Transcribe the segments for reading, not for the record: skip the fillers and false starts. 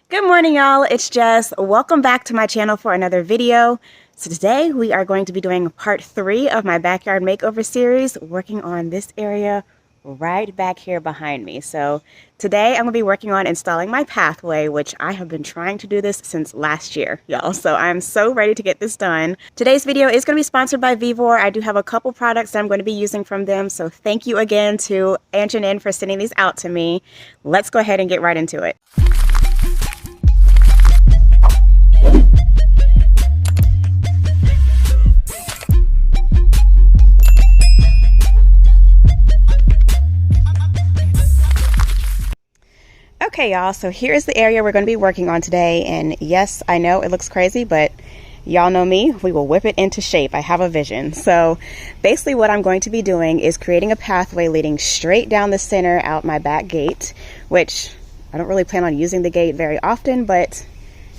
Good morning, y'all. It's Jess. Welcome back to my channel for another video. So today we are going to be doing part 3 of my backyard makeover series, working on this area right back here behind me. So today I'm going to be working on installing my pathway, which I have been trying to do this since last year, y'all. So I'm so ready to get this done. Today's video is going to be sponsored by Vivor. I do have a couple products that I'm going to be using from them. So thank you again to Antonin for sending these out to me. Let's go ahead and get right into it. Okay, y'all, so here's the area we're going to be working on today, and yes, I know it looks crazy, but y'all know me, we will whip it into shape. I have a vision. So basically what I'm going to be doing is creating a pathway leading straight down the center out my back gate, which I don't really plan on using the gate very often, but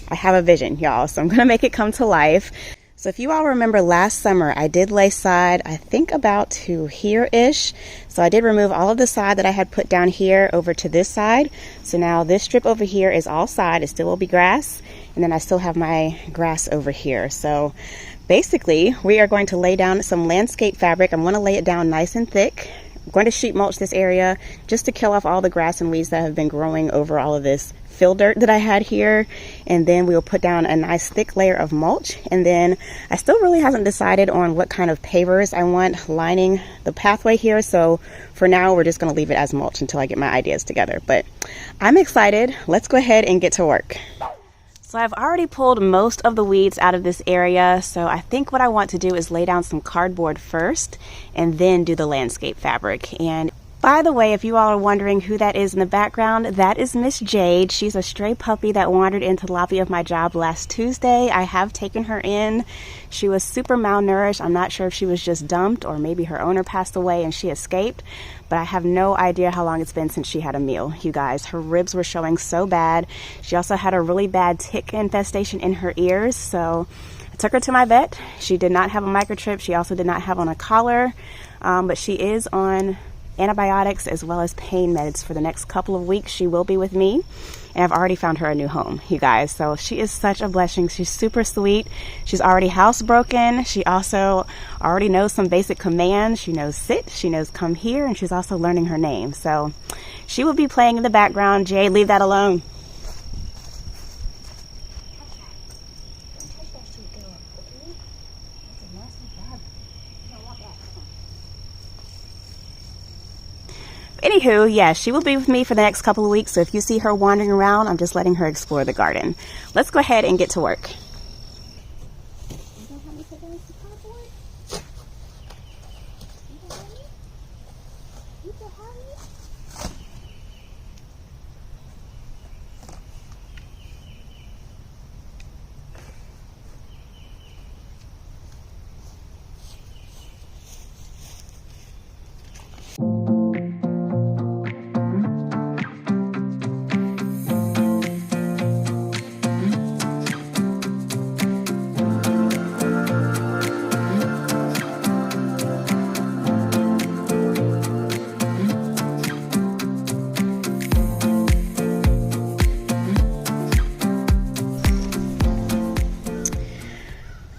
I have a vision, y'all, so I'm going to make it come to life. So if you all remember last summer, I did lay side, I think about to here-ish. So I did remove all of the side that I had put down here over to this side. So now this strip over here is all side. It still will be grass. And then I still have my grass over here. So basically, we are going to lay down some landscape fabric. I'm going to lay it down nice and thick. I'm going to sheet mulch this area just to kill off all the grass and weeds that have been growing over all of this fill dirt that I had here, and then we'll put down a nice thick layer of mulch. And then I still really haven't decided on what kind of pavers I want lining the pathway here, so for now we're just going to leave it as mulch until I get my ideas together. But I'm excited. Let's go ahead and get to work. So I've already pulled most of the weeds out of this area, so I think what I want to do is lay down some cardboard first and then do the landscape fabric. And by the way, if you all are wondering who that is in the background, that is Miss Jade. She's a stray puppy that wandered into the lobby of my job last Tuesday. I have taken her in. She was super malnourished. I'm not sure if she was just dumped or maybe her owner passed away and she escaped, but I have no idea how long it's been since she had a meal. You guys, her ribs were showing so bad. She also had a really bad tick infestation in her ears, so I took her to my vet. She did not have a microchip. She also did not have on a collar, but she is on antibiotics as well as pain meds for the next couple of weeks. She will be with me, and I've already found her a new home, you guys. So she is such a blessing. She's super sweet. She's already housebroken. She also already knows some basic commands. She knows sit, she knows come here, and she's also learning her name. So she will be playing in the background. Jay, leave that alone. Anywho, yeah, she will be with me for the next couple of weeks, so if you see her wandering around, I'm just letting her explore the garden. Let's go ahead and get to work.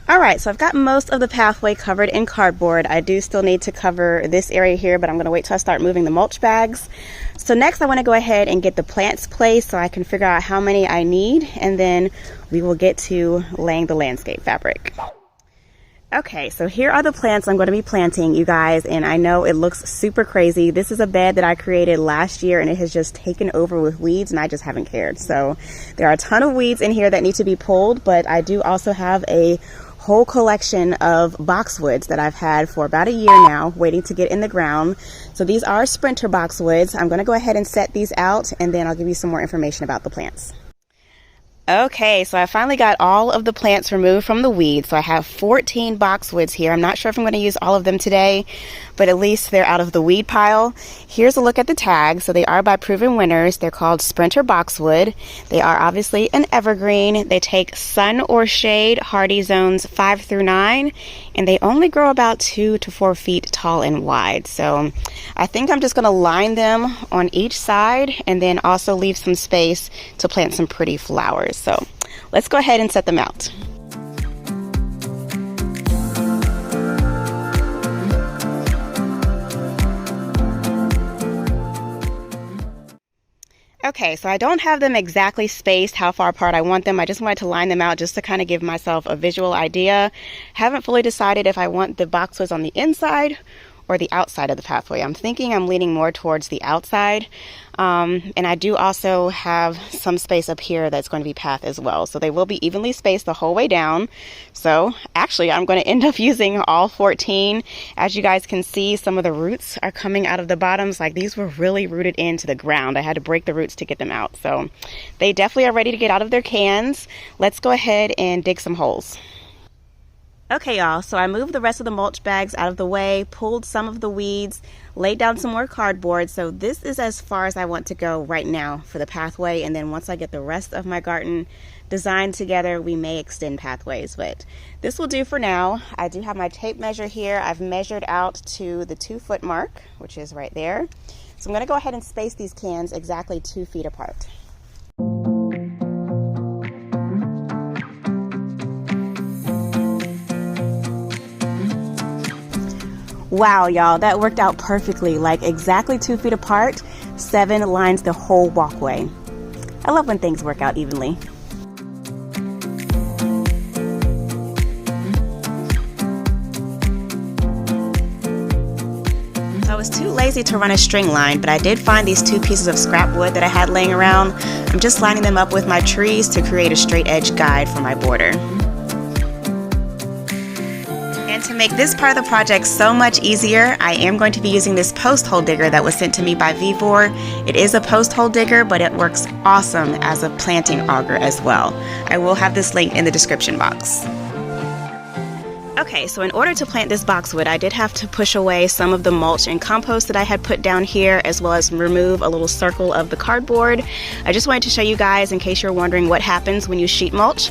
Alright, so I've got most of the pathway covered in cardboard. I do still need to cover this area here, but I'm going to wait till I start moving the mulch bags. So next I want to go ahead and get the plants placed so I can figure out how many I need, and then we will get to laying the landscape fabric. Okay, so here are the plants I'm going to be planting, you guys, and I know it looks super crazy. This is a bed that I created last year and it has just taken over with weeds and I just haven't cared. So there are a ton of weeds in here that need to be pulled, but I do also have a whole collection of boxwoods that I've had for about a year now, waiting to get in the ground. So these are sprinter boxwoods. I'm going to go ahead and set these out, and then I'll give you some more information about the plants. Okay, so I finally got all of the plants removed from the weeds. So I have 14 boxwoods here. I'm not sure if I'm going to use all of them today, but at least they're out of the weed pile. Here's a look at the tags. So they are by proven winners. They're called Sprinter Boxwood. They are obviously an evergreen. They take sun or shade, hardy zones 5 through 9, and they only grow about 2 to 4 feet tall and wide. So I think I'm just going to line them on each side and then also leave some space to plant some pretty flowers. So let's go ahead and set them out. Okay, so I don't have them exactly spaced how far apart I want them. I just wanted to line them out just to kind of give myself a visual idea. Haven't fully decided if I want the boxwoods on the inside or the outside of the pathway. I'm thinking I'm leaning more towards the outside. And I do also have some space up here that's going to be path as well. So they will be evenly spaced the whole way down. So actually I'm going to end up using all 14. As you guys can see, some of the roots are coming out of the bottoms. Like these were really rooted into the ground. I had to break the roots to get them out. So they definitely are ready to get out of their cans. Let's go ahead and dig some holes. Okay, y'all, so I moved the rest of the mulch bags out of the way, pulled some of the weeds, laid down some more cardboard. So this is as far as I want to go right now for the pathway. And then once I get the rest of my garden designed together, we may extend pathways, but this will do for now. I do have my tape measure here. I've measured out to the 2-foot mark, which is right there. So I'm gonna go ahead and space these cans exactly 2 feet apart. Wow, y'all, that worked out perfectly, like exactly 2 feet apart. 7 lines the whole walkway. I love when things work out evenly. I was too lazy to run a string line, but I did find these 2 pieces of scrap wood that I had laying around. I'm just lining them up with my trees to create a straight edge guide for my border. And to make this part of the project so much easier, I am going to be using this post hole digger that was sent to me by Vivor. It is a post hole digger, but it works awesome as a planting auger as well. I will have this link in the description box. Okay, so in order to plant this boxwood, I did have to push away some of the mulch and compost that I had put down here, as well as remove a little circle of the cardboard. I just wanted to show you guys, in case you're wondering what happens when you sheet mulch.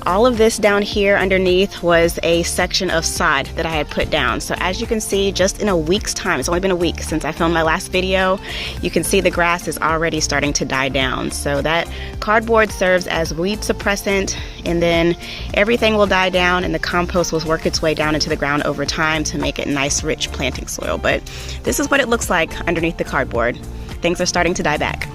All of this down here underneath was a section of sod that I had put down. So as you can see, just in a week's time, it's only been a week since I filmed my last video, you can see the grass is already starting to die down. So that cardboard serves as weed suppressant, and then everything will die down and the compost will work its way down into the ground over time to make it nice, rich planting soil. But this is what it looks like underneath the cardboard. Things are starting to die back.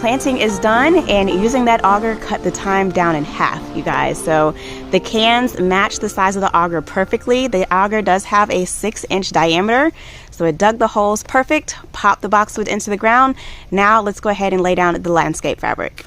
planting is done, and using that auger cut the time down in half, you guys. So the cans match the size of the auger perfectly. The auger does have a 6-inch diameter, so it dug the holes perfect, popped the boxwood into the ground. Now let's go ahead and lay down the landscape fabric.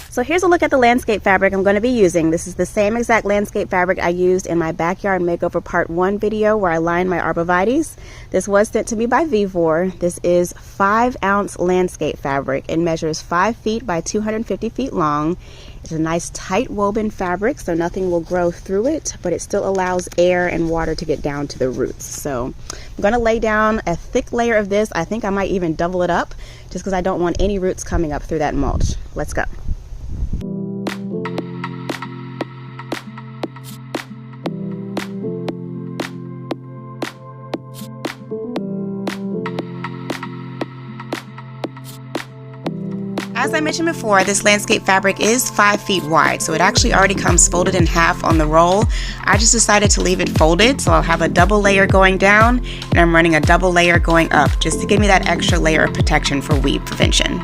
So here's a look at the landscape fabric I'm going to be using. This is the same exact landscape fabric I used in my backyard makeover part 1 video where I lined my arborvitaes. This was sent to me by Vivor. This is 5-ounce landscape fabric. It measures 5 feet by 250 feet long. It's a nice tight woven fabric, so nothing will grow through it, but it still allows air and water to get down to the roots. So I'm going to lay down a thick layer of this. I think I might even double it up just because I don't want any roots coming up through that mulch. Let's go. As I mentioned before, this landscape fabric is 5 feet wide, so it actually already comes folded in half on the roll. I just decided to leave it folded, so I'll have a double layer going down, and I'm running a double layer going up, just to give me that extra layer of protection for weed prevention.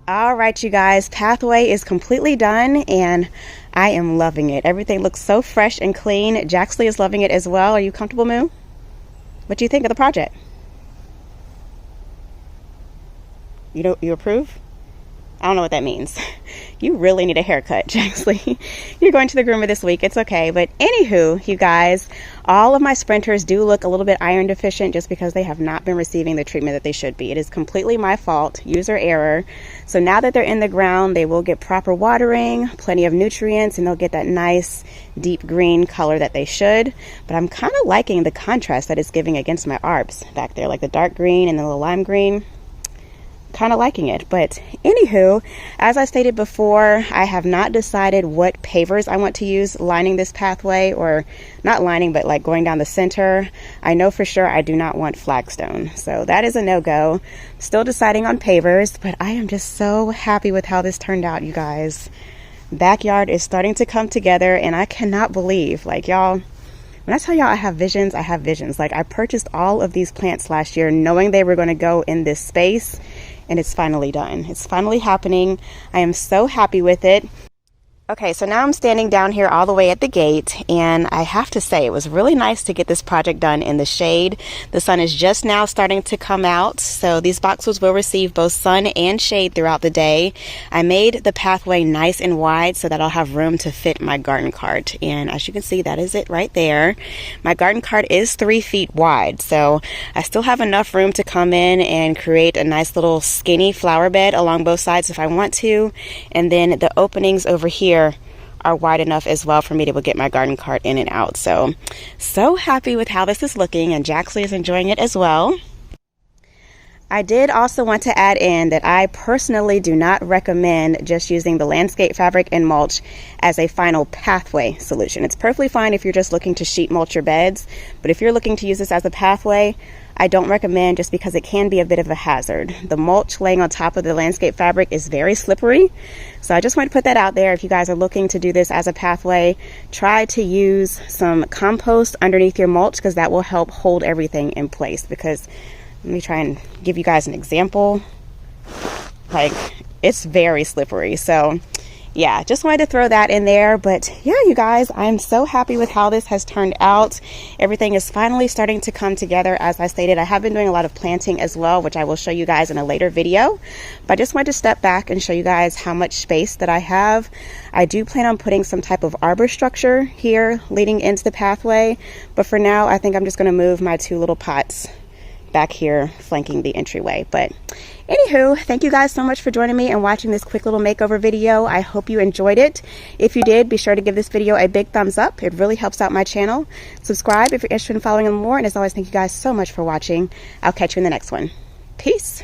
All right, you guys, pathway is completely done and I am loving it. Everything looks so fresh and clean. Jaxley is loving it as well. Are you comfortable, Moo? What do you think of the project? You approve? I don't know what that means. You really need a haircut, Jaxley. You're going to the groomer this week. It's okay. But anywho, you guys, all of my sprinters do look a little bit iron deficient just because they have not been receiving the treatment that they should be. It is completely my fault, user error. So now that they're in the ground, they will get proper watering, plenty of nutrients, and they'll get that nice deep green color that they should. But I'm kind of liking the contrast that it's giving against my arbs back there, like the dark green and the little lime green. Kind of liking it. But anywho, as I stated before, I have not decided what pavers I want to use lining this pathway, or not lining, but like going down the center. I know for sure I do not want flagstone, so that is a no-go. Still deciding on pavers, but I am just so happy with how this turned out, you guys. Backyard is starting to come together, and I cannot believe, like, y'all, when I tell y'all I have visions, I have visions. Like, I purchased all of these plants last year knowing they were going to go in this space, and it's finally done. It's finally happening. I am so happy with it. Okay, so now I'm standing down here all the way at the gate, and I have to say it was really nice to get this project done in the shade. The sun is just now starting to come out, so these boxwoods will receive both sun and shade throughout the day. I made the pathway nice and wide so that I'll have room to fit my garden cart, and as you can see, that is it right there. My garden cart is 3 feet wide, so I still have enough room to come in and create a nice little skinny flower bed along both sides if I want to, and then the openings over here are wide enough as well for me to get my garden cart in and out. So happy with how this is looking, and Jaxley is enjoying it as well. I did also want to add in that I personally do not recommend just using the landscape fabric and mulch as a final pathway solution. It's perfectly fine if you're just looking to sheet mulch your beds, but if you're looking to use this as a pathway, I don't recommend, just because it can be a bit of a hazard. The mulch laying on top of the landscape fabric is very slippery. So I just want to put that out there. If you guys are looking to do this as a pathway, try to use some compost underneath your mulch, because that will help hold everything in place. Because let me try and give you guys an example. Like, it's very slippery. So yeah, just wanted to throw that in there. But yeah, you guys, I'm so happy with how this has turned out. Everything is finally starting to come together. As I stated, I have been doing a lot of planting as well, which I will show you guys in a later video. But I just wanted to step back and show you guys how much space that I have. I do plan on putting some type of arbor structure here leading into the pathway. But for now, I think I'm just going to move my 2 little pots back here flanking the entryway. But anywho, thank you guys so much for joining me and watching this quick little makeover video. I hope you enjoyed it. If you did, be sure to give this video a big thumbs up. It really helps out my channel. Subscribe if you're interested in following more. And as always, thank you guys so much for watching. I'll catch you in the next one. Peace.